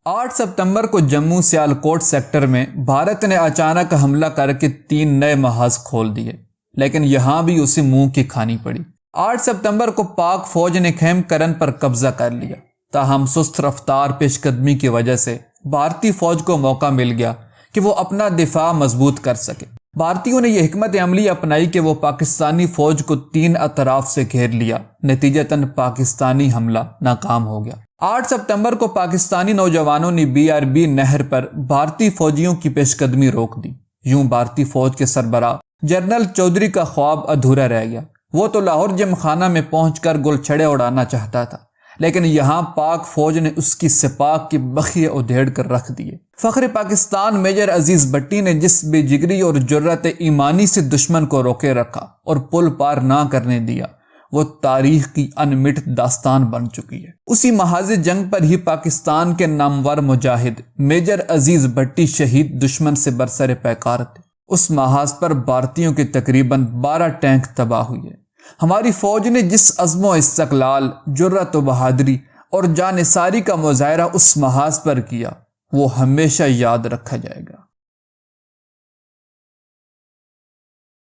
8 ستمبر کو جموں سیالکوٹ سیکٹر میں بھارت نے اچانک حملہ کر کے 3 نئے محاذ کھول دیے، لیکن یہاں بھی اسے منہ کی کھانی پڑی۔ 8 ستمبر کو پاک فوج نے خیم کرن پر قبضہ کر لیا، تاہم سست رفتار پیش قدمی کی وجہ سے بھارتی فوج کو موقع مل گیا کہ وہ اپنا دفاع مضبوط کر سکے۔ بھارتیوں نے یہ حکمت عملی اپنائی کہ وہ پاکستانی فوج کو 3 اطراف سے گھیر لیا، نتیجتاً پاکستانی حملہ ناکام ہو گیا۔ 8 ستمبر کو پاکستانی نوجوانوں نے BRB نہر پر بھارتی فوجیوں کی پیش قدمی روک دی۔ یوں بھارتی فوج کے سربراہ جنرل چودھری کا خواب ادھورا رہ گیا۔ وہ تو لاہور جم خانہ میں پہنچ کر گل چھڑے اڑانا چاہتا تھا، لیکن یہاں پاک فوج نے اس کی سپاہ کی بخیے ادھیڑ کر رکھ دیے۔ فخر پاکستان میجر عزیز بٹی نے جس بے جگری اور جرأت ایمانی سے دشمن کو روکے رکھا اور پل پار نہ کرنے دیا، وہ تاریخ کی انمٹ داستان بن چکی ہے۔ اسی محاذ جنگ پر ہی پاکستان کے نامور مجاہد میجر عزیز بٹی شہید دشمن سے برسر پیکار تھے۔ اس محاذ پر بھارتیوں کے تقریباً 12 ٹینک تباہ ہوئے۔ ہماری فوج نے جس عزم و استقلال، جرأت و بہادری اور جانثاری کا مظاہرہ اس محاذ پر کیا، وہ ہمیشہ یاد رکھا جائے گا۔